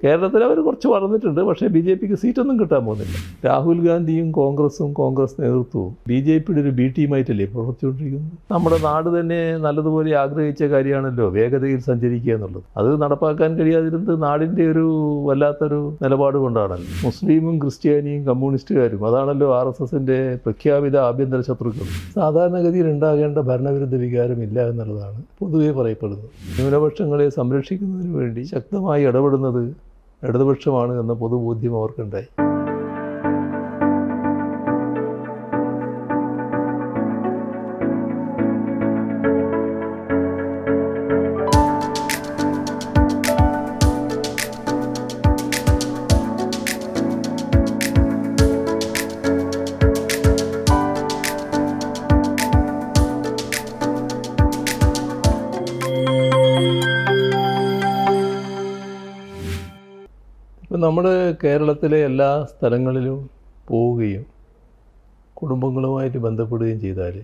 കേരളത്തിൽ അവർ കുറച്ച് വളർന്നിട്ടുണ്ട്. പക്ഷേ ബി ജെ പിക്ക് സീറ്റൊന്നും കിട്ടാൻ പോകുന്നില്ല. രാഹുൽ ഗാന്ധിയും കോൺഗ്രസ് നേതൃത്വവും ബി ജെ പിയുടെ ഒരു ബി ടീമായിട്ടല്ലേ പ്രവർത്തിച്ചുകൊണ്ടിരിക്കുന്നത്. നമ്മുടെ നാട് തന്നെ നല്ലതുപോലെ ആഗ്രഹിച്ച കാര്യമാണല്ലോ വേഗതയിൽ സഞ്ചരിക്കുക എന്നുള്ളത്. അത് നടപ്പാക്കാൻ കഴിയാതിരുന്നത് നാടിൻ്റെ ഒരു വല്ലാത്തൊരു നിലപാട് കൊണ്ടാണല്ലോ. മുസ്ലിമും ക്രിസ്ത്യാനിയും കമ്മ്യൂണിസ്റ്റുകാരും അതാണല്ലോ RSSൻ്റെ പ്രഖ്യാപിത ആഭ്യന്തര ശത്രുക്കൾ. സാധാരണഗതിയിൽ ഉണ്ടാകേണ്ട ഭരണവിരുദ്ധ വികാരമില്ല എന്നുള്ളതാണ് പൊതുവെ പറയപ്പെടുന്നത്. ന്യൂനപക്ഷങ്ങളെ സംരക്ഷിക്കുന്നതിന് വേണ്ടി ശക്തമായി ഇടപെടുന്നത് ഇടതുപക്ഷമാണ് എന്ന പൊതുബോധ്യം അവർക്കുണ്ടായി. ഇപ്പം നമ്മൾ കേരളത്തിലെ എല്ലാ സ്ഥലങ്ങളിലും പോവുകയും കുടുംബങ്ങളുമായിട്ട് ബന്ധപ്പെടുകയും ചെയ്താൽ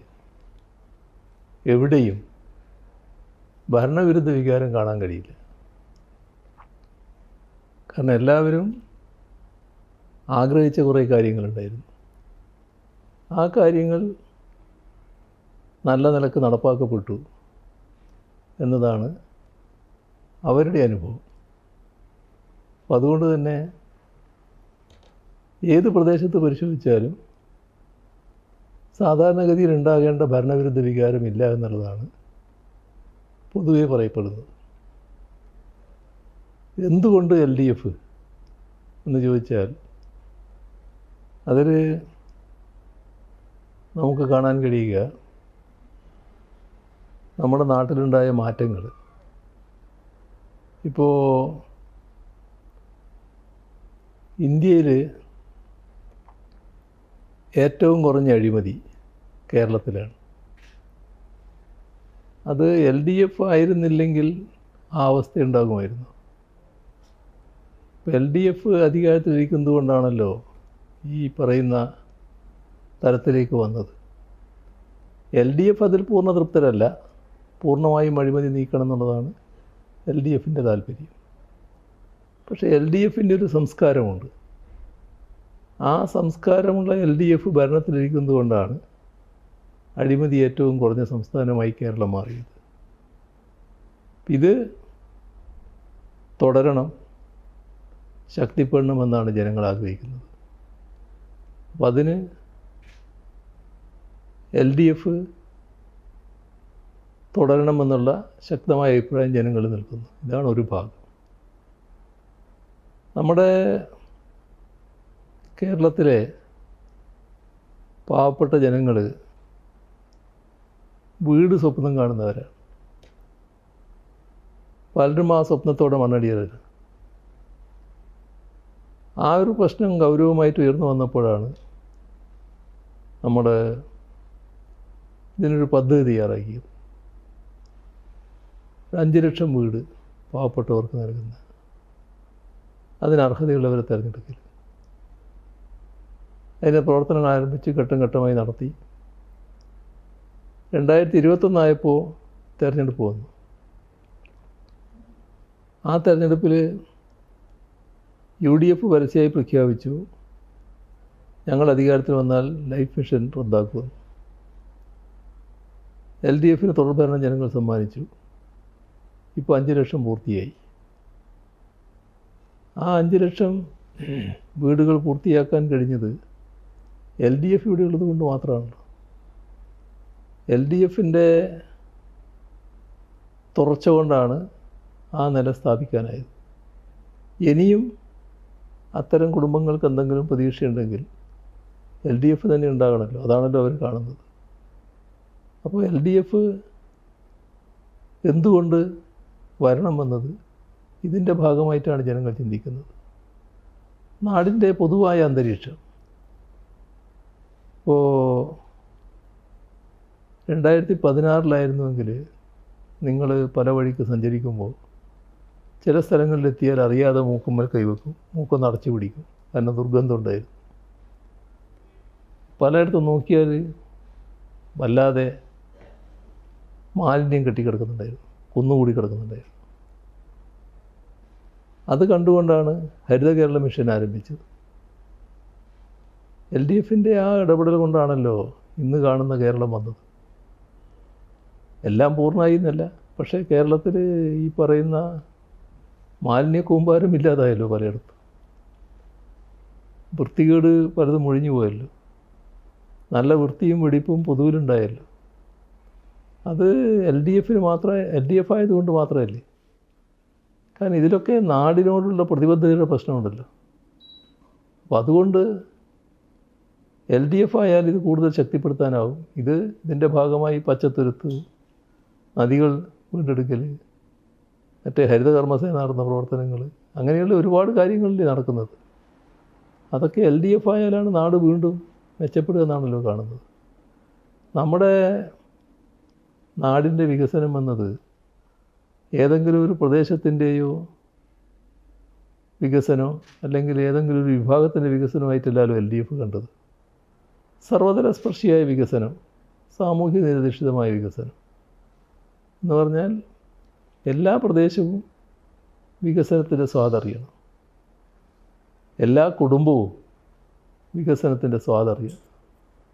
എവിടെയും ഭരണവിരുദ്ധ വികാരം കാണാൻ കഴിയില്ല. കാരണം എല്ലാവരും ആഗ്രഹിച്ച കുറേ കാര്യങ്ങളുണ്ടായിരുന്നു. ആ കാര്യങ്ങൾ നല്ല നിലക്ക് നടപ്പാക്കപ്പെട്ടു എന്നതാണ് അവരുടെ അനുഭവം. അപ്പോൾ അതുകൊണ്ട് തന്നെ ഏത് പ്രദേശത്ത് പരിശോധിച്ചാലും സാധാരണഗതിയിൽ ഉണ്ടാകേണ്ട ഭരണവിരുദ്ധ വികാരമില്ല എന്നുള്ളതാണ് പൊതുവെ പറയപ്പെടുന്നത്. എന്തുകൊണ്ട് LDF എന്ന് ചോദിച്ചാൽ അതിൽ നമുക്ക് കാണാൻ കഴിയുക നമ്മുടെ നാട്ടിലുണ്ടായ മാറ്റങ്ങൾ. ഇപ്പോൾ ഇന്ത്യയിൽ ഏറ്റവും കുറഞ്ഞ അഴിമതി കേരളത്തിലാണ്. അത് LDF ആയിരുന്നില്ലെങ്കിൽ ആ അവസ്ഥ ഉണ്ടാകുമായിരുന്നു. ഇപ്പോൾ LDF അധികാരത്തിലിരിക്കുന്നത് കൊണ്ടാണല്ലോ ഈ പറയുന്ന തരത്തിലേക്ക് വന്നത്. LDF അതിൽ പൂർണ്ണ തൃപ്തരല്ല. പൂർണ്ണമായും അഴിമതി നീക്കണം എന്നുള്ളതാണ് LDFൻ്റെ താല്പര്യം. പക്ഷേ LDFൻ്റെ ഒരു സംസ്കാരമുണ്ട്. ആ സംസ്കാരമുള്ള LDF ഭരണത്തിലിരിക്കുന്നത് കൊണ്ടാണ് അഴിമതി ഏറ്റവും കുറഞ്ഞ സംസ്ഥാനമായി കേരളം മാറിയത്. ഇത് തുടരണം, ശക്തിപ്പെടണമെന്നാണ് ജനങ്ങൾ ആഗ്രഹിക്കുന്നത്. അപ്പം അതിന് LDF തുടരണമെന്നുള്ള ശക്തമായ അഭിപ്രായം ജനങ്ങൾ നിൽക്കുന്നു. ഇതാണ് ഒരു ഭാഗം. നമ്മുടെ കേരളത്തിലെ പാവപ്പെട്ട ജനങ്ങൾ വീട് സ്വപ്നം കാണുന്നവരാണ്. പലരും ആ സ്വപ്നത്തോടെ മണ്ണടിയവരാണ്. ആ ഒരു പ്രശ്നം ഗൗരവമായിട്ട് ഉയർന്നു വന്നപ്പോഴാണ് നമ്മുടെ ഇതിനൊരു പദ്ധതി തയ്യാറാക്കിയത്. 5 ലക്ഷം വീട് പാവപ്പെട്ടവർക്ക് നൽകുന്ന, അതിന് അർഹതയുള്ളവരെ തിരഞ്ഞെടുക്കൽ. അതിൻ്റെ പ്രവർത്തനങ്ങൾ ആരംഭിച്ച് ഘട്ടം ഘട്ടമായി നടത്തി. 2021 ആയപ്പോൾ തിരഞ്ഞെടുപ്പ് വന്നു. ആ തിരഞ്ഞെടുപ്പിൽ UDF പരസ്യമായി പ്രഖ്യാപിച്ചു, ഞങ്ങൾ അധികാരത്തിൽ വന്നാൽ ലൈഫ് മിഷൻ റദ്ദാക്കുമെന്ന്. LDFന് തുടർഭരണം ജനങ്ങൾ സമ്മാനിച്ചു. ഇപ്പോൾ 5 ലക്ഷം പൂർത്തിയായി. ആ 5 ലക്ഷം വീടുകൾ പൂർത്തിയാക്കാൻ കഴിഞ്ഞത് LDF ഇവിടെ ഉള്ളത് കൊണ്ട് മാത്രമാണ്. LDFൻ്റെ തുടർച്ച കൊണ്ടാണ് ആ നില സ്ഥാപിക്കാനായത്. ഇനിയും അത്തരം കുടുംബങ്ങൾക്ക് എന്തെങ്കിലും പ്രതീക്ഷയുണ്ടെങ്കിൽ LDF തന്നെ ഉണ്ടാകണമല്ലോ. അതാണല്ലോ അവർ കാണുന്നത്. അപ്പോൾ LDF എന്തുകൊണ്ട് വരണമെന്നത് ഇതിൻ്റെ ഭാഗമായിട്ടാണ് ജനങ്ങൾ ചിന്തിക്കുന്നത്. നാടിൻ്റെ പൊതുവായ അന്തരീക്ഷം ഇപ്പോൾ 2016 നിങ്ങൾ പല വഴിക്ക് സഞ്ചരിക്കുമ്പോൾ ചില സ്ഥലങ്ങളിലെത്തിയാൽ അറിയാതെ മൂക്കുമ്മൽ കൈവെക്കും, മൂക്കൊന്ന് അടച്ചു പിടിക്കും, കാരണം ദുർഗന്ധം ഉണ്ടായിരുന്നു. പലയിടത്തും നോക്കിയാൽ വല്ലാതെ മാലിന്യം കെട്ടിക്കിടക്കുന്നുണ്ടായിരുന്നു, കുന്നുകൂടി കിടക്കുന്നുണ്ടായിരുന്നു. അത് കണ്ടുകൊണ്ടാണ് ഹരിത കേരള മിഷൻ ആരംഭിച്ചത്. LDFൻ്റെ ആ ഇടപെടൽ കൊണ്ടാണല്ലോ ഇന്ന് കാണുന്ന കേരളം വന്നത്. എല്ലാം പൂർണ്ണമായി എന്നല്ല, പക്ഷേ കേരളത്തിൽ ഈ പറയുന്ന മാലിന്യ കൂമ്പാരം ഇല്ലാതായല്ലോ പലയിടത്തും. വൃത്തികേട് പലതും ഒഴിഞ്ഞു പോയല്ലോ. നല്ല വൃത്തിയും വെടിപ്പും പൊതുവിലുണ്ടായല്ലോ. അത് LDF ആയതുകൊണ്ട് മാത്രമല്ലേ. കാരണം ഇതിലൊക്കെ നാടിനോടുള്ള പ്രതിബദ്ധതയുടെ പ്രശ്നമുണ്ടല്ലോ. അപ്പോൾ അതുകൊണ്ട് LDF ആയാൽ ഇത് കൂടുതൽ ശക്തിപ്പെടുത്താനാവും. ഇതിൻ്റെ ഭാഗമായി പച്ചത്തുരുത്ത്, നദികൾ വീണ്ടെടുക്കൽ, മറ്റേ ഹരിതകർമ്മസേന നടന്ന പ്രവർത്തനങ്ങൾ, അങ്ങനെയുള്ള ഒരുപാട് കാര്യങ്ങളിലേ നടക്കുന്നത്. അതൊക്കെ LDF ആയാലാണ് നാട് വീണ്ടും മെച്ചപ്പെടുക എന്നാണല്ലോ കാണുന്നത്. നമ്മുടെ നാടിൻ്റെ വികസനം എന്നത് ഏതെങ്കിലും ഒരു പ്രദേശത്തിൻ്റെയോ വികസനമോ അല്ലെങ്കിൽ ഏതെങ്കിലും ഒരു വിഭാഗത്തിൻ്റെ വികസനമായിട്ടല്ലല്ലോ LDF കണ്ടത്. സർവതല സ്പർശിയായ വികസനം, സാമൂഹ്യ നിരധിഷ്ഠിതമായ വികസനം എന്ന് പറഞ്ഞാൽ എല്ലാ പ്രദേശവും വികസനത്തിൻ്റെ സ്വാദറിയണം, എല്ലാ കുടുംബവും വികസനത്തിൻ്റെ സ്വാദറിയണം.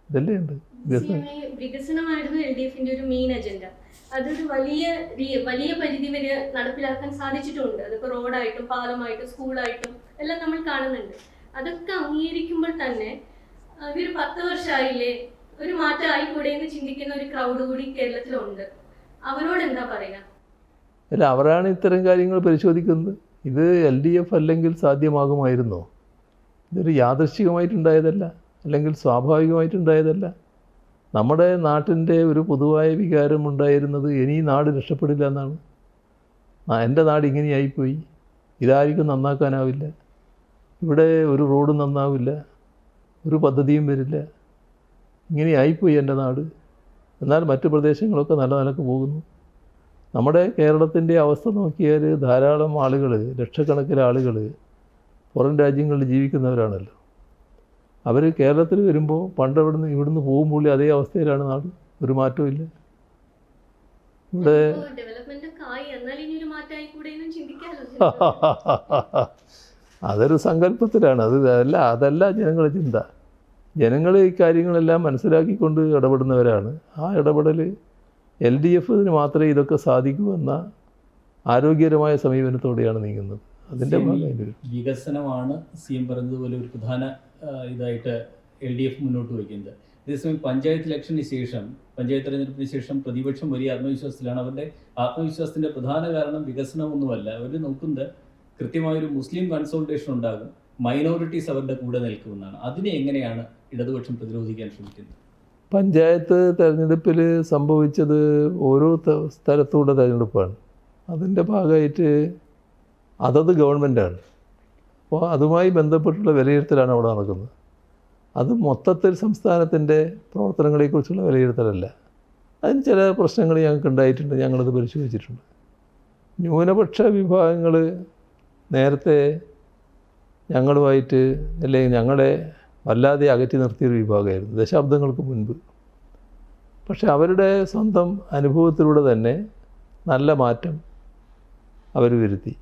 ഇതല്ലേ ഉണ്ട് വികസനം. വികസനമായിരുന്നു LDFന്റെ ഒരു മെയിൻ അജണ്ട. അതൊരു വലിയ പരിധി വരെ നടപ്പിലാക്കാൻ സാധിച്ചിട്ടുണ്ട്. അതിപ്പോൾ റോഡായിട്ടും പാലമായിട്ടും സ്കൂളായിട്ടും എല്ലാം നമ്മൾ കാണുന്നുണ്ട്. അതൊക്കെ അംഗീകരിക്കുമ്പോൾ തന്നെ ഇതൊരു 10 വർഷമായില്ലേ, ഒരു മാറ്റം ആയിക്കൂടെ എന്ന് ചിന്തിക്കുന്ന ഒരു ക്രൗഡ് കൂടി കേരളത്തിലുണ്ട്. അവരോട് എന്താ പറയുക? അല്ല, അവരാണ് ഇത്തരം കാര്യങ്ങൾ പരിശോധിക്കുന്നത്. ഇത് LDF അല്ലെങ്കിൽ സാധ്യമാകുമായിരുന്നോ? ഇതൊരു യാദൃശ്ചികമായിട്ടുണ്ടായതല്ല, അല്ലെങ്കിൽ സ്വാഭാവികമായിട്ടുണ്ടായതല്ല. നമ്മുടെ നാട്ടിൻ്റെ ഒരു പൊതുവായ വികാരം ഉണ്ടായിരുന്നത് ഇനി നാട് രക്ഷപ്പെടില്ല എന്നാണ്. എൻ്റെ നാട് ഇങ്ങനെയായിപ്പോയി, ഇതായിരിക്കും നന്നാക്കാനാവില്ല, ഇവിടെ ഒരു റോഡും നന്നാവില്ല, ഒരു പദ്ധതിയും വരില്ല, ഇങ്ങനെയായിപ്പോയി എൻ്റെ നാട്. എന്നാൽ മറ്റു പ്രദേശങ്ങളൊക്കെ നല്ല നിലക്ക് പോകുന്നു. നമ്മുടെ കേരളത്തിൻ്റെ അവസ്ഥ നോക്കിയാൽ ധാരാളം ആളുകൾ, ലക്ഷക്കണക്കിന് ആളുകൾ പുറം രാജ്യങ്ങളിൽ ജീവിക്കുന്നവരാണല്ലോ. അവർ കേരളത്തിൽ വരുമ്പോൾ പണ്ട് ഇവിടുന്ന് പോകുമ്പോൾ അതേ അവസ്ഥയിലാണ് നാട്, ഒരു മാറ്റവും ഇല്ല. ഇവിടെ അതൊരു സങ്കല്പത്തിലാണ്. അതല്ല ജനങ്ങളുടെ ചിന്ത. ജനങ്ങൾ ഈ കാര്യങ്ങളെല്ലാം മനസ്സിലാക്കിക്കൊണ്ട് ഇടപെടുന്നവരാണ്. ആ ഇടപെടൽ LDFന് മാത്രമേ ഇതൊക്കെ സാധിക്കൂ എന്ന ആരോഗ്യകരമായ സമീപനത്തോടെയാണ് നീങ്ങുന്നത്. അതിൻ്റെ ഭാഗമായിട്ട് വികസനമാണ് CM പറഞ്ഞതുപോലെ ഒരു പ്രധാന ഇതായിട്ട് LDF മുന്നോട്ട് വയ്ക്കുന്നത്. അതേസമയം പഞ്ചായത്ത് ഇലക്ഷന് ശേഷം, പഞ്ചായത്ത് തെരഞ്ഞെടുപ്പിന് ശേഷം പ്രതിപക്ഷം വലിയ ആത്മവിശ്വാസത്തിലാണ്. അവരുടെ ആത്മവിശ്വാസത്തിൻ്റെ പ്രധാന കാരണം വികസനമൊന്നുമല്ല. അവർ നോക്കുന്നത് കൃത്യമായൊരു മുസ്ലിം കൺസോൾട്ടേഷൻ ഉണ്ടാകും, മൈനോറിറ്റീസ് അവരുടെ കൂടെ നിൽക്കുമെന്നാണ്. അതിനെ എങ്ങനെയാണ് ഇടതുപക്ഷം പ്രതിരോധിക്കാൻ ശ്രമിക്കുന്നത്? പഞ്ചായത്ത് തെരഞ്ഞെടുപ്പിൽ സംഭവിച്ചത് ഓരോ സ്ഥലത്തൂടെ തെരഞ്ഞെടുപ്പാണ്. അതിൻ്റെ ഭാഗമായിട്ട് അതത് ഗവൺമെൻറ്റാണ്. അപ്പോൾ അതുമായി ബന്ധപ്പെട്ടുള്ള വിലയിരുത്തലാണ് അവിടെ നടക്കുന്നത്. അത് മൊത്തത്തിൽ സംസ്ഥാനത്തിൻ്റെ പ്രവർത്തനങ്ങളെക്കുറിച്ചുള്ള വിലയിരുത്തലല്ല. അതിന് ചില പ്രശ്നങ്ങൾ ഞങ്ങൾക്ക് ഉണ്ടായിട്ടുണ്ട്, ഞങ്ങളത് പരിശോധിച്ചിട്ടുണ്ട്. ന്യൂനപക്ഷ വിഭാഗങ്ങൾ നേരത്തെ ഞങ്ങളുമായിട്ട് അല്ലെങ്കിൽ ഞങ്ങളെ വല്ലാതെ അകറ്റി നിർത്തിയൊരു വിഭാഗമായിരുന്നു ദശാബ്ദങ്ങൾക്ക് മുൻപ്. പക്ഷെ അവരുടെ സ്വന്തം അനുഭവത്തിലൂടെ തന്നെ നല്ല മാറ്റം അവർ വരുത്തി.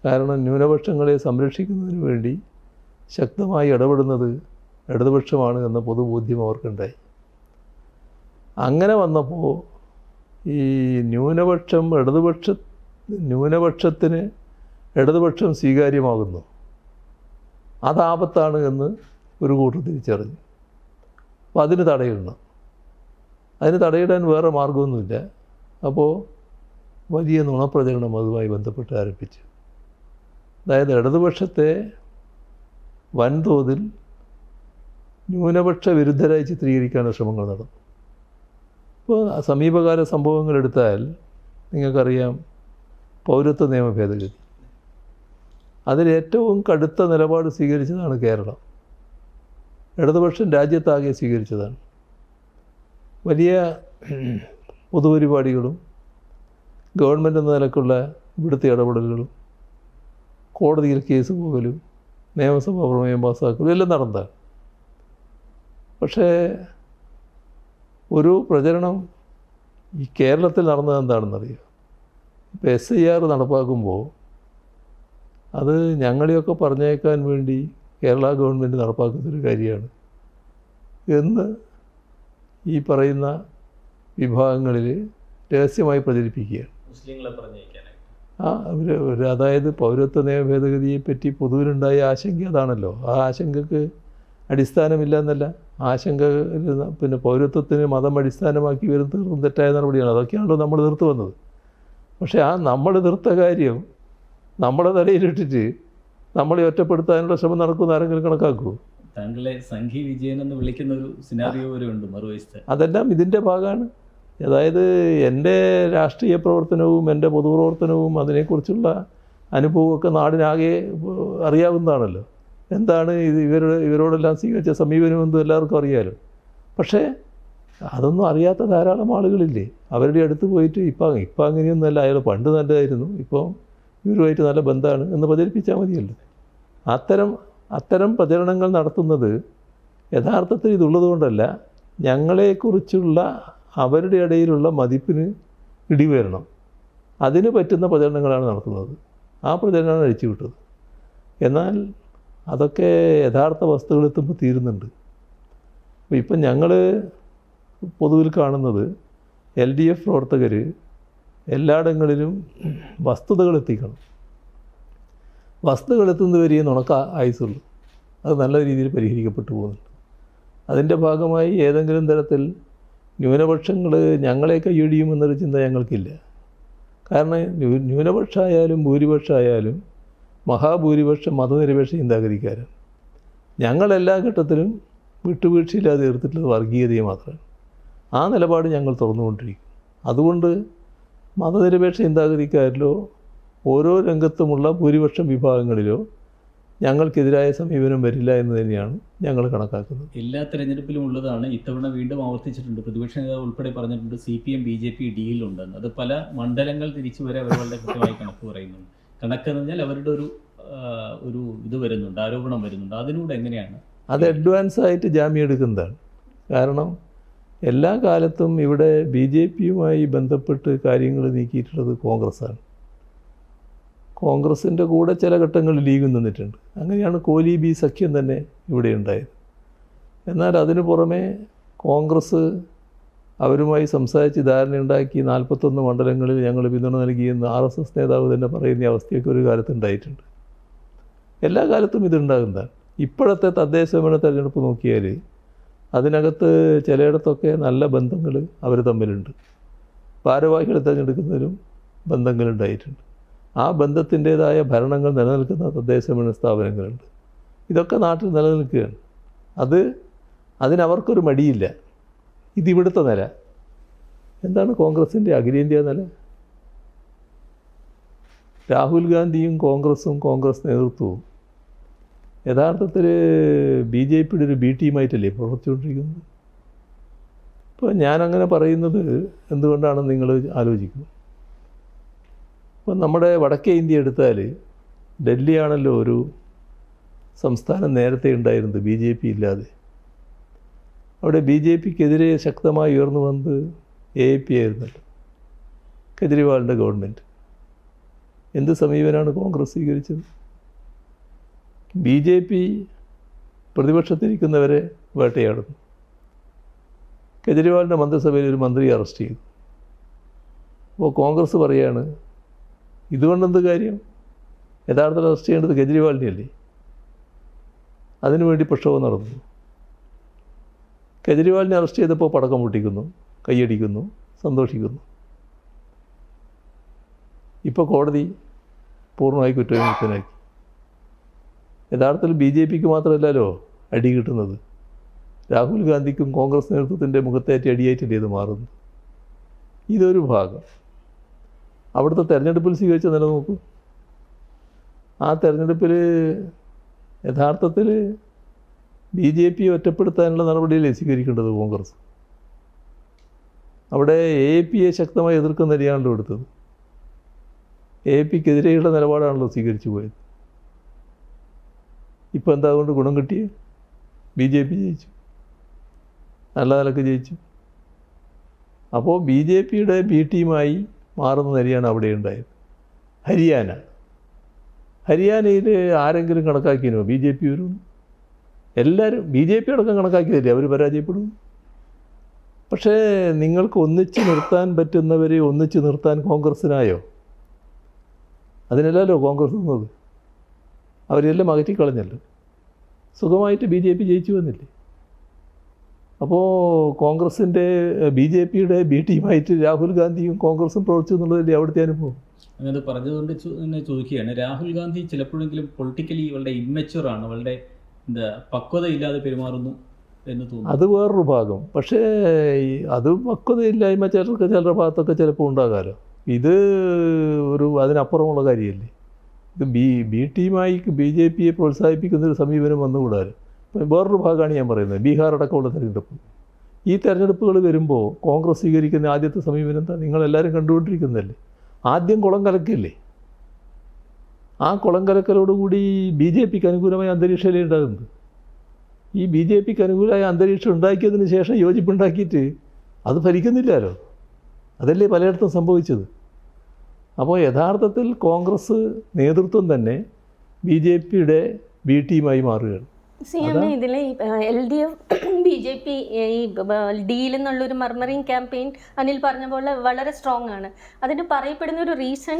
കാരണം ന്യൂനപക്ഷങ്ങളെ സംരക്ഷിക്കുന്നതിന് വേണ്ടി ശക്തമായി ഇടപെടുന്നത് ഇടതുപക്ഷമാണ് എന്ന പൊതുബോധ്യം അവർക്കുണ്ടായി. അങ്ങനെ വന്നപ്പോൾ ഈ ന്യൂനപക്ഷത്തിന് ഇടതുപക്ഷം സ്വീകാര്യമാകുന്നു, അതാപത്താണ് എന്ന് ഒരു കൂട്ടർ തിരിച്ചറിഞ്ഞു. അപ്പോൾ അതിന് തടയിടണം. അതിന് തടയിടാൻ വേറെ മാർഗമൊന്നുമില്ല. അപ്പോൾ വലിയ നുണപ്രചരണം അതുമായി ബന്ധപ്പെട്ട് ആരംഭിച്ചു. അതായത് ഇടതുപക്ഷത്തെ വൻതോതിൽ ന്യൂനപക്ഷ വിരുദ്ധരായി ചിത്രീകരിക്കാനുള്ള ശ്രമങ്ങൾ നടന്നു. ഇപ്പോൾ സമീപകാല സംഭവങ്ങൾ എടുത്താൽ നിങ്ങൾക്കറിയാം, പൗരത്വ നിയമ ഭേദഗതി, അതിലേറ്റവും കടുത്ത നിലപാട് സ്വീകരിച്ചതാണ് കേരളം. ഇടതുപക്ഷം രാജ്യത്താകെ സ്വീകരിച്ചതാണ്. വലിയ പൊതുപരിപാടികളും ഗവൺമെൻറ് എന്ന നിലക്കുള്ള ഇവിടുത്തെ ഇടപെടലുകളും കോടതിയിൽ കേസ് പോകലും നിയമസഭാ പ്രമേയം പാസ്സാക്കലും എല്ലാം നടന്നതാണ്. പക്ഷേ ഒരു പ്രചരണം ഈ കേരളത്തിൽ നടന്നത് എന്താണെന്നറിയാം. ഇപ്പോൾ SIR നടപ്പാക്കുമ്പോൾ അത് ഞങ്ങളെയൊക്കെ പറഞ്ഞേക്കാൻ വേണ്ടി കേരള ഗവൺമെൻറ് നടപ്പാക്കുന്നൊരു കാര്യമാണ് എന്ന് ഈ പറയുന്ന വിഭാഗങ്ങളിൽ രഹസ്യമായി പ്രചരിപ്പിക്കുകയാണ്. മുസ്ലിങ്ങളെ പറഞ്ഞേക്കാനായിട്ട് അതായത് പൗരത്വ നിയമ ഭേദഗതിയെപ്പറ്റി പൊതുവിലുണ്ടായ ആശങ്ക അതാണല്ലോ. ആ ആശങ്കക്ക് അടിസ്ഥാനമില്ല എന്നല്ല, ആശങ്ക പിന്നെ പൗരത്വത്തിന് മതം അടിസ്ഥാനമാക്കി വരും തീർത്തും തെറ്റായ നടപടിയാണ്. അതൊക്കെയാണല്ലോ നമ്മൾ എതിർത്ത് വന്നത്. പക്ഷേ ആ നമ്മൾ എതിർത്ത കാര്യം നമ്മളെ തലയിലിട്ടിട്ട് നമ്മളെ ഒറ്റപ്പെടുത്താനുള്ള ശ്രമം നടക്കുന്ന ആരെങ്കിലും കണക്കാക്കുമോ? താങ്കളെ സംഘി വിജയൻ എന്ന് വിളിക്കുന്ന ഒരു സിനാറിയോ വരെ ഉണ്ട് മറുവശത്ത്. അതെല്ലാം ഇതിൻ്റെ ഭാഗമാണ്. അതായത് എൻ്റെ രാഷ്ട്രീയ പ്രവർത്തനവും എൻ്റെ പൊതുപ്രവർത്തനവും അതിനെക്കുറിച്ചുള്ള അനുഭവമൊക്കെ നാടിനാകെ അറിയാവുന്നതാണല്ലോ. എന്താണ് ഇവരോടെല്ലാം സ്വീകരിച്ച സമീപനമെന്നും എല്ലാവർക്കും അറിയാമല്ലോ. പക്ഷേ അതൊന്നും അറിയാത്ത ധാരാളം ആളുകളില്ലേ. അവരുടെ അടുത്ത് പോയിട്ട് ഇപ്പം അങ്ങനെയൊന്നുമല്ല, അയാൾ പണ്ട് നല്ലതായിരുന്നു, ഇപ്പോൾ ഇവരുമായിട്ട് നല്ല ബന്ധമാണ് എന്ന് പ്രചരിപ്പിച്ചാൽ മതിയല്ലോ. അത്തരം പ്രചരണങ്ങൾ നടത്തുന്നത് യഥാർത്ഥത്തിൽ ഇതുള്ളത് കൊണ്ടല്ല, ഞങ്ങളെക്കുറിച്ചുള്ള അവരുടെ ഇടയിലുള്ള മതിപ്പിന് ഇടിവരണം, അതിന് പറ്റുന്ന പ്രചരണങ്ങളാണ് നടത്തുന്നത്. ആ പ്രചരണമാണ് അഴിച്ചുവിട്ടത്. എന്നാൽ അതൊക്കെ യഥാർത്ഥ വസ്തുക്കളെത്തുമ്പോൾ തീരുന്നുണ്ട്. അപ്പോൾ ഇപ്പം ഞങ്ങൾ പൊതുവിൽ കാണുന്നത് LDF പ്രവർത്തകർ എല്ലായിടങ്ങളിലും വസ്തുതകൾ എത്തിക്കണം. വസ്തുതകൾ എത്തുന്നവരെയേ നുണക്ക ആയുസുള്ളൂ. അത് നല്ല രീതിയിൽ പരിഹരിക്കപ്പെട്ടു പോകുന്നുണ്ട്. അതിൻ്റെ ഭാഗമായി ഏതെങ്കിലും തരത്തിൽ ന്യൂനപക്ഷങ്ങൾ ഞങ്ങളെ കൈയൊഴിയുമെന്നൊരു ചിന്ത ഞങ്ങൾക്കില്ല. കാരണം ന്യൂനപക്ഷമായാലും ഭൂരിപക്ഷമായാലും മഹാഭൂരിപക്ഷം മതനിരപേക്ഷ ചിന്താഗതിക്കാരാണ്. ഞങ്ങളെല്ലാ ഘട്ടത്തിലും വിട്ടുവീഴ്ചയില്ലാതെ എതിർത്തിട്ടുള്ളത് വർഗീയതയെ മാത്രമാണ്. ആ നിലപാട് ഞങ്ങൾ തുറന്നുകൊണ്ടിരിക്കും. അതുകൊണ്ട് മതനിരപേക്ഷ ചിന്താഗതിക്കാരിലോ ഓരോ രംഗത്തുമുള്ള ഭൂരിപക്ഷം വിഭാഗങ്ങളിലോ ഞങ്ങൾക്കെതിരായ സമീപനം വരില്ല എന്ന് തന്നെയാണ് ഞങ്ങൾ കണക്കാക്കുന്നത്. എല്ലാ തെരഞ്ഞെടുപ്പിലും ഉള്ളതാണ്, ഇത്തവണ വീണ്ടും ആവർത്തിച്ചിട്ടുണ്ട്. പ്രതിപക്ഷ നേതാവ് ഉൾപ്പെടെ പറഞ്ഞിട്ടുണ്ട് CPM BJP ഡീലുണ്ടെന്ന്. അത് പല മണ്ഡലങ്ങൾ തിരിച്ചു വരെ അവർ വളരെ കൃത്യമായി കണക്ക് പറയുന്നുണ്ട്. കണക്കെന്ന് പറഞ്ഞാൽ അവരുടെ ഒരു ഇത് വരുന്നുണ്ട്, ആരോപണം വരുന്നുണ്ട്. അതിനൂടെ എങ്ങനെയാണ് അത് അഡ്വാൻസ് ആയിട്ട് ജാമ്യം എടുക്കുന്നതാണ്. കാരണം എല്ലാ കാലത്തും ഇവിടെ BJPയുമായി ബന്ധപ്പെട്ട് കാര്യങ്ങൾ നീക്കിയിട്ടുള്ളത് കോൺഗ്രസ്സാണ്. കോൺഗ്രസിൻ്റെ കൂടെ ചില ഘട്ടങ്ങളിൽ ലീഗും നിന്നിട്ടുണ്ട്. അങ്ങനെയാണ് കോലി ബി സഖ്യം തന്നെ ഇവിടെ ഉണ്ടായത്. എന്നാൽ അതിനു പുറമെ കോൺഗ്രസ് അവരുമായി സംസാരിച്ച് ധാരണയുണ്ടാക്കി 41 മണ്ഡലങ്ങളിൽ ഞങ്ങൾ പിന്തുണ നൽകിയെന്ന് RSS നേതാവ് തന്നെ പറയുന്ന അവസ്ഥയൊക്കെ ഒരു കാലത്തുണ്ടായിട്ടുണ്ട്. എല്ലാ കാലത്തും ഇതുണ്ടാകുന്നതാണ്. ഇപ്പോഴത്തെ തദ്ദേശഭരണ തെരഞ്ഞെടുപ്പ് നോക്കിയാൽ അതിനകത്ത് ചിലയിടത്തൊക്കെ നല്ല ബന്ധങ്ങൾ അവർ തമ്മിലുണ്ട്. ഭാരവാഹികളെ തിരഞ്ഞെടുക്കുന്നതിലും ബന്ധങ്ങളുണ്ടായിട്ടുണ്ട്. ആ ബന്ധത്തിൻ്റേതായ ഭരണങ്ങൾ നിലനിൽക്കുന്ന തദ്ദേശഭരണ സ്ഥാപനങ്ങളുണ്ട്. ഇതൊക്കെ നാട്ടിൽ നിലനിൽക്കുകയാണ്. അതിനവർക്കൊരു മടിയില്ല. ഇതിവിടുത്തെ നില. എന്താണ് കോൺഗ്രസിൻ്റെ അഖിലേന്ത്യാ നില? രാഹുൽ ഗാന്ധിയും കോൺഗ്രസും കോൺഗ്രസ് നേതൃത്വവും യഥാർത്ഥത്തിൽ BJPയുടെ ഒരു B ടീമായിട്ടല്ലേ പ്രവർത്തിച്ചുകൊണ്ടിരിക്കുന്നത്. ഇപ്പോൾ ഞാനങ്ങനെ പറയുന്നത് എന്തുകൊണ്ടാണെന്ന് നിങ്ങൾ ആലോചിക്കുന്നു. ഇപ്പം നമ്മുടെ വടക്കേ ഇന്ത്യ എടുത്താൽ ഡൽഹിയാണല്ലോ ഒരു സംസ്ഥാനം നേരത്തെ ഉണ്ടായിരുന്നത് BJP ഇല്ലാതെ. അവിടെ BJPക്കെതിരെ ശക്തമായി ഉയർന്നു വന്നത് AAP ആയിരുന്നല്ലോ, കെജ്രിവാളിൻ്റെ ഗവൺമെൻറ്. എന്ത് സമീപനമാണ് കോൺഗ്രസ് സ്വീകരിച്ചത്? BJP പ്രതിപക്ഷത്തിരിക്കുന്നവരെ വേട്ടയാടുന്നു. കെജ്രിവാളിൻ്റെ മന്ത്രിസഭയിൽ ഒരു മന്ത്രിയെ അറസ്റ്റ് ചെയ്തു. അപ്പോൾ കോൺഗ്രസ് പറയാണ് ഇതുകൊണ്ടെന്ത് കാര്യം? യഥാർത്ഥത്തിൽ അറസ്റ്റ് ചെയ്യേണ്ടത് കെജ്രിവാളിനെയല്ലേ? അതിനുവേണ്ടി പ്രക്ഷോഭം നടന്നു. കെജ്രിവാളിനെ അറസ്റ്റ് ചെയ്തപ്പോൾ പടക്കം പൊട്ടിക്കുന്നു, കൈയടിക്കുന്നു, സന്തോഷിക്കുന്നു. ഇപ്പോൾ കോടതി പൂർണ്ണമായി കുറ്റവിമുക്തനാക്കി. യഥാർത്ഥത്തിൽ BJPക്ക് മാത്രമല്ലല്ലോ അടി കിട്ടുന്നത്, രാഹുൽ ഗാന്ധിക്കും കോൺഗ്രസ് നേതൃത്വത്തിൻ്റെ മുഖത്തേറ്റ അടിയായിട്ടല്ലേ ഇത് മാറുന്നു. ഇതൊരു ഭാഗം. അവിടുത്തെ തെരഞ്ഞെടുപ്പിൽ സ്വീകരിച്ച നില നോക്കൂ. ആ തെരഞ്ഞെടുപ്പിൽ യഥാർത്ഥത്തിൽ BJP ഒറ്റപ്പെടുത്താനുള്ള നടപടിയല്ലേ സ്വീകരിക്കേണ്ടത് കോൺഗ്രസ്? അവിടെ AAPയെ ശക്തമായി എതിർക്കുന്ന നിലയാണല്ലോ എടുത്തത്. AAPക്കെതിരെയുള്ള നിലപാടാണല്ലോ സ്വീകരിച്ചു പോയത്. ഇപ്പോൾ എന്താ കൊണ്ട് ഗുണം കിട്ടിയത്? BJP ജയിച്ചു, നല്ല നിലക്ക് ജയിച്ചു. അപ്പോൾ BJPയുടെ B ടീമായി മാറുന്ന നിലയാണ് അവിടെ ഉണ്ടായത്. ഹരിയാന ഹരിയാനയിൽ ആരെങ്കിലും കണക്കാക്കിനോ ബി ജെ പി വരും? എല്ലാവരും ബി ജെ പി അടക്കം കണക്കാക്കിയതല്ലേ അവർ പരാജയപ്പെടും. പക്ഷേ നിങ്ങൾക്ക് ഒന്നിച്ച് നിർത്താൻ പറ്റുന്നവരെ ഒന്നിച്ച് നിർത്താൻ കോൺഗ്രസ്സിനായോ? അതിനല്ലല്ലോ കോൺഗ്രസ് നിന്നത്. അവരെല്ലാം അകറ്റിക്കളഞ്ഞല്ലോ. സുഖമായിട്ട് ബി ജെ പി ജയിച്ചു വന്നില്ലേ? അപ്പോൾ കോൺഗ്രസിൻ്റെ ബി ജെ പിയുടെ ബി ടീമായിട്ട് രാഹുൽ ഗാന്ധിയും കോൺഗ്രസും പ്രവർത്തിച്ചു എന്നുള്ളതല്ലേ അവിടുത്തെ അനുഭവം. അങ്ങനെ പറഞ്ഞതുകൊണ്ട് തന്നെ ചോദിക്കുകയാണ്, രാഹുൽ ഗാന്ധി ചിലപ്പോഴെങ്കിലും പൊളിറ്റിക്കലി വളരെ ഇമ്മച്വറാണ്, വളരെ പക്വതയില്ലാതെ പെരുമാറുന്നു എന്ന് തോന്നുന്നു. അത് വേറൊരു ഭാഗം. പക്ഷേ അത് പക്വതയില്ലായ്മ ചിലരുടെ ഭാഗത്തൊക്കെ ചിലപ്പോൾ ഉണ്ടാകാമല്ലോ. ഇത് അതിനപ്പുറമുള്ള കാര്യമല്ലേ. ഇത് ബി ടീമായി ബി ജെ പിയെ പ്രോത്സാഹിപ്പിക്കുന്നൊരു സമീപനം വന്നുകൂടാറ്. വേറൊരു ഭാഗമാണ് ഞാൻ പറയുന്നത്. ബീഹാർ അടക്കമുള്ള തെരഞ്ഞെടുപ്പ്. ഈ തെരഞ്ഞെടുപ്പുകൾ വരുമ്പോൾ കോൺഗ്രസ് സ്വീകരിക്കുന്ന ആദ്യത്തെ സമീപനം എന്താ? നിങ്ങളെല്ലാവരും കണ്ടുകൊണ്ടിരിക്കുന്നതല്ലേ. ആദ്യം കുളം കലക്കില്ലേ. ആ കുളം കലക്കലോടുകൂടി ബി ജെ പിക്ക് അനുകൂലമായ അന്തരീക്ഷമല്ലേ ഉണ്ടാകുന്നത്. ഈ ബി ജെ പിക്ക് അനുകൂലമായ അന്തരീക്ഷം ഉണ്ടാക്കിയതിന് ശേഷം യോജിപ്പുണ്ടാക്കിയിട്ട് അത് ഫലിക്കുന്നില്ലല്ലോ. അതല്ലേ പലയിടത്തും സംഭവിച്ചത്. അപ്പോൾ യഥാർത്ഥത്തിൽ കോൺഗ്രസ് നേതൃത്വം തന്നെ ബി ജെ പിയുടെ ബി ടീമായി മാറുകയാണ്. CM ഇതിൽ LDF BJP ഈ ഡീൽ എന്നുള്ളൊരു മർമറിങ് ക്യാമ്പയിൻ അനിൽ പറഞ്ഞ പോലെ വളരെ സ്ട്രോങ് ആണ്. അതിന് പറയപ്പെടുന്ന ഒരു റീസൺ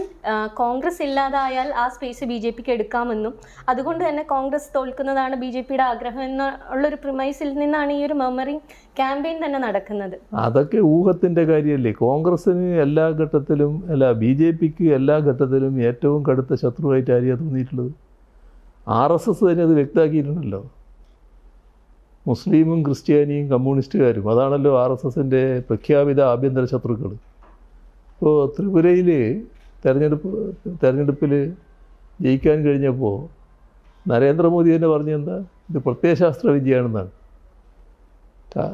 കോൺഗ്രസ് ഇല്ലാതായാൽ ആ സ്പേസ് BJPക്ക് എടുക്കാമെന്നും അതുകൊണ്ട് തന്നെ കോൺഗ്രസ് തോൽക്കുന്നതാണ് BJPയുടെ ആഗ്രഹം എന്നുള്ളൊരു പ്രിമൈസിൽ നിന്നാണ് ഈ ഒരു മർമറിങ് ക്യാമ്പയിൻ തന്നെ നടക്കുന്നത്. അതൊക്കെ ഊഹത്തിൻ്റെ കാര്യമല്ലേ. കോൺഗ്രസ്സിന് എല്ലാ ഘട്ടത്തിലും BJPക്ക് എല്ലാ ഘട്ടത്തിലും ഏറ്റവും കടുത്ത ശത്രുവായിട്ട് ആരെയാണ് തോന്നിയിട്ടുള്ളത്? RSS തന്നെ അത് വ്യക്തമാക്കിയിട്ടുണ്ടല്ലോ. മുസ്ലിമും ക്രിസ്ത്യാനിയും കമ്മ്യൂണിസ്റ്റുകാരും അതാണല്ലോ RSSൻ്റെ പ്രഖ്യാപിത ആഭ്യന്തര ശത്രുക്കൾ. ഇപ്പോൾ ത്രിപുരയിൽ തെരഞ്ഞെടുപ്പിൽ ജയിക്കാൻ കഴിഞ്ഞപ്പോൾ നരേന്ദ്രമോദി തന്നെ പറഞ്ഞെന്താ, ഇത് പ്രത്യയശാസ്ത്ര വിദ്യയാണെന്നാണ്.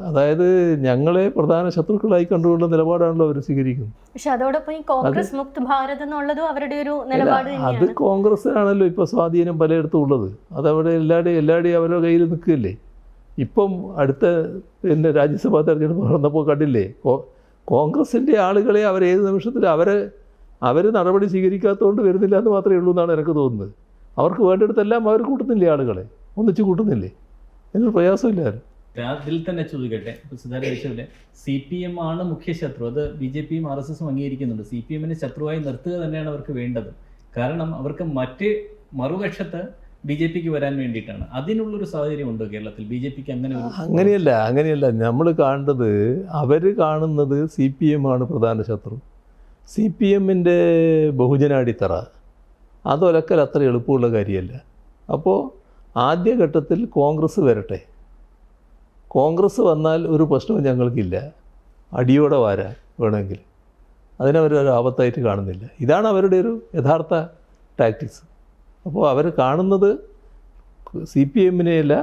അതായത് ഞങ്ങളെ പ്രധാന ശത്രുക്കളായി കണ്ടുകൊണ്ട നിലപാടാണല്ലോ അവർ സ്വീകരിക്കുന്നത്. പക്ഷെ അതോടൊപ്പം ഈ കോൺഗ്രസ് മുക്ത് ഭാരത് എന്നുള്ളതും അവരുടെ ഒരു നിലപാട് അത് തന്നെയാണ്. കോൺഗ്രസ്സിനാണല്ലോ ഇപ്പോൾ സ്വാധീനം പലയിടത്തും ഉള്ളത്. അതവിടെ എല്ലാവരുടെയും അവരുടെ കയ്യിൽ നിൽക്കുകയല്ലേ. ഇപ്പം അടുത്ത രാജ്യസഭാ തെരഞ്ഞെടുപ്പ് നടന്നപ്പോൾ കണ്ടില്ലേ, കോൺഗ്രസിൻ്റെ ആളുകളെ അവരേത് നിമിഷത്തിൽ അവർ നടപടി സ്വീകരിക്കാത്തതുകൊണ്ട് വരുന്നില്ല എന്ന് മാത്രമേ ഉള്ളൂ എന്നാണ് എനിക്ക് തോന്നുന്നത്. അവർക്ക് വേണ്ടിടത്തെല്ലാം അവർ കൂട്ടുന്നില്ലേ, ആളുകളെ ഒന്നിച്ച് കൂട്ടുന്നില്ലേ, എന്നൊരു പ്രയാസമില്ലായിരുന്നു. അതിൽ തന്നെ ചോദിക്കട്ടെ, ഇപ്പോൾ സിദ്ധാർത്ഥ ചോദിച്ചല്ലേ, CPM ആണ് മുഖ്യ ശത്രു. അത് BJPയും RSSും അംഗീകരിക്കുന്നുണ്ട്. CPMനെ ശത്രുവായി നിർത്തുക തന്നെയാണ് അവർക്ക് വേണ്ടത്. കാരണം അവർക്ക് മറുപക്ഷത്ത് BJPക്ക് വരാൻ വേണ്ടിയിട്ടാണ്. അതിനുള്ളൊരു സാഹചര്യം ഉണ്ടോ കേരളത്തിൽ? BJPക്ക് അങ്ങനെയല്ല നമ്മൾ കാണേണ്ടത്. അവർ കാണുന്നത് CPM ആണ് പ്രധാന ശത്രു. CPMൻ്റെ ബഹുജനാടിത്തറ അതൊലക്കൽ അത്ര എളുപ്പമുള്ള കാര്യമല്ല. അപ്പോൾ ആദ്യഘട്ടത്തിൽ കോൺഗ്രസ് വരട്ടെ. കോൺഗ്രസ് വന്നാൽ ഒരു പ്രശ്നവും ഞങ്ങൾക്കില്ല, അടിയോടെ വാരാ വേണമെങ്കിൽ. അതിനവരൊരു ആപത്തായിട്ട് കാണുന്നില്ല. ഇതാണ് അവരുടെ ഒരു യഥാർത്ഥ ടാക്ടിക്സ്. അപ്പോൾ അവർ കാണുന്നത് CPMനെയല്ല,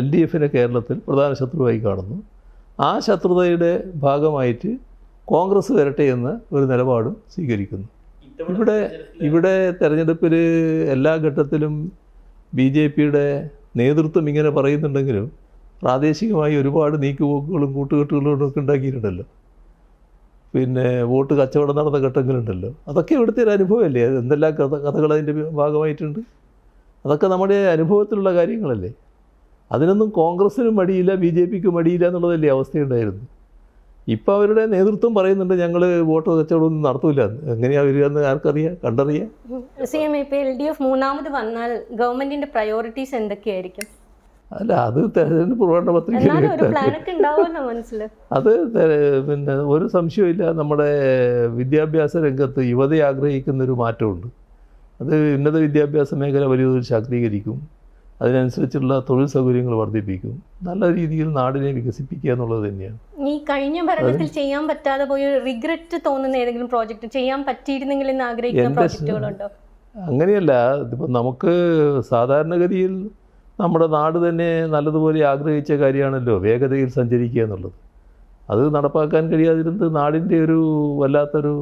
LDFനെ കേരളത്തിൽ പ്രധാന ശത്രുവായി കാണുന്നു. ആ ശത്രുതയുടെ ഭാഗമായിട്ട് കോൺഗ്രസ് വരട്ടെ എന്ന ഒരു നിലപാടും സ്വീകരിക്കുന്നു. ഇവിടെ തെരഞ്ഞെടുപ്പിൽ എല്ലാ ഘട്ടത്തിലും BJPയുടെ നേതൃത്വം ഇങ്ങനെ പറയുന്നുണ്ടെങ്കിലും പ്രാദേശികമായി ഒരുപാട് നീക്കുപോക്കുകളും കൂട്ടുകെട്ടുകളും ഒക്കെ ഉണ്ടാക്കിയിട്ടുണ്ടല്ലോ. പിന്നെ വോട്ട് കച്ചവടം നടന്ന ഘട്ടങ്ങളുണ്ടല്ലോ. അതൊക്കെ ഇവിടുത്തെ ഒരു അനുഭവമല്ലേ. എന്തെല്ലാം കഥകൾ അതിൻ്റെ ഭാഗമായിട്ടുണ്ട്. അതൊക്കെ നമ്മുടെ അനുഭവത്തിലുള്ള കാര്യങ്ങളല്ലേ. അതിനൊന്നും കോൺഗ്രസ്സിനും മടിയില്ല, BJPക്കും മടിയില്ല എന്നുള്ളതല്ലേ അവസ്ഥയുണ്ടായിരുന്നു. ഇപ്പോൾ അവരുടെ നേതൃത്വം പറയുന്നുണ്ട് ഞങ്ങൾ വോട്ട് കച്ചവടമൊന്നും നടത്തൂല. എങ്ങനെയാണ് വരിക എന്ന് ആർക്കറിയാം, കണ്ടറിയാം. ഇപ്പോൾ LDF മൂന്നാമത് വന്നാൽ ഗവൺമെന്റിന്റെ പ്രയോറിറ്റീസ് എന്തൊക്കെയായിരിക്കും? അല്ല, അത് തെരഞ്ഞെടുപ്പ് പ്രകടന പത്രിക അത് പിന്നെ ഒരു സംശയമില്ല. നമ്മുടെ വിദ്യാഭ്യാസ രംഗത്ത് യുവതയെ ആഗ്രഹിക്കുന്നൊരു മാറ്റമുണ്ട്. അത് ഉന്നത വിദ്യാഭ്യാസ മേഖല വലിയ തോതിൽ ശാക്തീകരിക്കും. അതിനനുസരിച്ചുള്ള തൊഴിൽ സൗകര്യങ്ങൾ വർദ്ധിപ്പിക്കും. നല്ല രീതിയിൽ നാടിനെ വികസിപ്പിക്കുക എന്നുള്ളത് തന്നെയാണ്. ഈ കഴിഞ്ഞ ഭരണത്തിൽ ചെയ്യാൻ പറ്റാതെ പോയി റിഗ്രറ്റ് തോന്നുന്ന ഏതെങ്കിലും പ്രോജക്റ്റ് ചെയ്യാൻ പറ്റിയിരുന്നെങ്കിൽ എന്ന് ആഗ്രഹിക്കുന്ന പ്രോജക്റ്റുകളുണ്ടോ? അങ്ങനെയല്ല. ഇതിപ്പോൾ നമുക്ക് സാധാരണഗതിയിൽ നമ്മുടെ നാട് തന്നെ നല്ലതുപോലെ ആഗ്രഹിച്ച കാര്യമാണല്ലോ വേഗതയിൽ സഞ്ചരിക്കുക എന്നുള്ളത്. അത് നടപ്പാക്കാൻ കഴിയാതിരുന്നത് നാടിൻ്റെ ഒരു വല്ലാത്തൊരു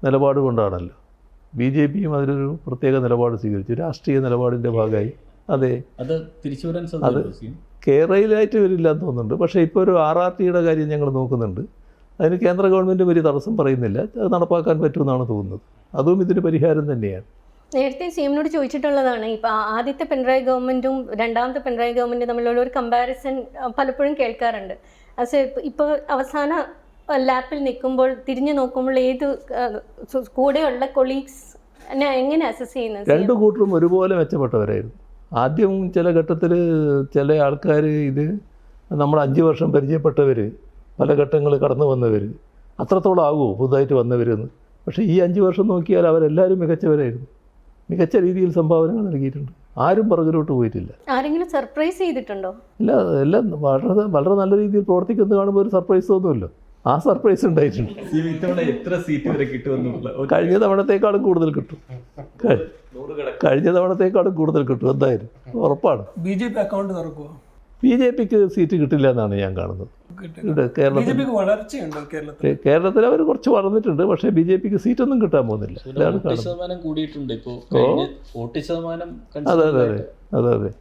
നിലപാട് കൊണ്ടാണല്ലോ. BJPയും അതിലൊരു പ്രത്യേക നിലപാട് സ്വീകരിച്ചു, രാഷ്ട്രീയ നിലപാടിൻ്റെ ഭാഗമായി. അതെ, അത് തിരിച്ചു വരാൻ അത് കേരളയിലായിട്ട് വരില്ല എന്ന് തോന്നുന്നുണ്ട്. പക്ഷേ ഇപ്പോൾ ഒരു RRTയുടെ കാര്യം ഞങ്ങൾ നോക്കുന്നുണ്ട്. അതിന് കേന്ദ്ര ഗവൺമെൻറ് വലിയ തടസ്സം പറയുന്നില്ല. അത് നടപ്പാക്കാൻ പറ്റുമെന്നാണ് തോന്നുന്നത്. അതും ഇതിന് പരിഹാരം തന്നെയാണ്. നേരത്തെ സി എമ്മിനോട് ചോദിച്ചിട്ടുള്ളതാണ്, ഇപ്പോൾ ആദ്യത്തെ പിണറായി ഗവൺമെൻറ്റും രണ്ടാമത്തെ പിണറായി ഗവൺമെൻറ്റും തമ്മിലുള്ള ഒരു കമ്പാരിസൺ പലപ്പോഴും കേൾക്കാറുണ്ട്. അത് ഇപ്പോൾ അവസാന ലാപ്പിൽ നിൽക്കുമ്പോൾ തിരിഞ്ഞു നോക്കുമ്പോൾ ഏത് കൂടെയുള്ള കൊളീഗ്സ് എങ്ങനെ അസസ് ചെയ്യുന്നത്? രണ്ടു കൂട്ടരും ഒരുപോലെ മെച്ചപ്പെട്ടവരായിരുന്നു. ആദ്യം ചില ഘട്ടത്തിൽ ചില ആൾക്കാർ ഇത് നമ്മൾ 5 വർഷം പരിചയപ്പെട്ടവർ, പല ഘട്ടങ്ങൾ കടന്നു വന്നവർ, അത്രത്തോളം ആകുമോ പുതുതായിട്ട് വന്നവരെന്ന്. പക്ഷേ ഈ 5 വർഷം നോക്കിയാൽ അവരെല്ലാവരും മികച്ചവരായിരുന്നു, മികച്ച രീതിയിൽ സംഭാവനകൾ നൽകിയിട്ടുണ്ട്. ആരും പുറകിലോട്ട് പോയിട്ടില്ല. ആരെങ്കിലും സർപ്രൈസ് ചെയ്തിട്ടുണ്ടോ? ഇല്ല, എല്ലാം വളരെ നല്ല രീതിയിൽ പ്രവർത്തിക്കുന്നത് കാണുമ്പോൾ ഒരു സർപ്രൈസ് തോന്നുമല്ലോ. ആ സർപ്രൈസ് ഉണ്ടായിട്ടുണ്ട്. ഇത്തവണ എത്ര സീറ്റ് വരെ കിട്ടുമെന്നുള്ള കഴിഞ്ഞ തവണത്തേക്കാളും കൂടുതൽ കിട്ടും. കഴിഞ്ഞ തവണത്തേക്കാളും കൂടുതൽ കിട്ടും എന്തായാലും, ഉറപ്പാണ്. BJP അക്കൗണ്ട് തുറക്കുമോ? BJPക്ക് സീറ്റ് കിട്ടില്ല എന്നാണ് ഞാൻ കാണുന്നത്. കേരളത്തിൽ അവർ കുറച്ച് വളർന്നിട്ടുണ്ട്, പക്ഷേ BJPക്ക് സീറ്റൊന്നും കിട്ടാൻ പോകുന്നില്ല. ശതമാനം കൂടിയിട്ടുണ്ട് ഇപ്പോൾ. വോട്ട് ശതമാനം അതെ അതെ അതെ അതെ അതെ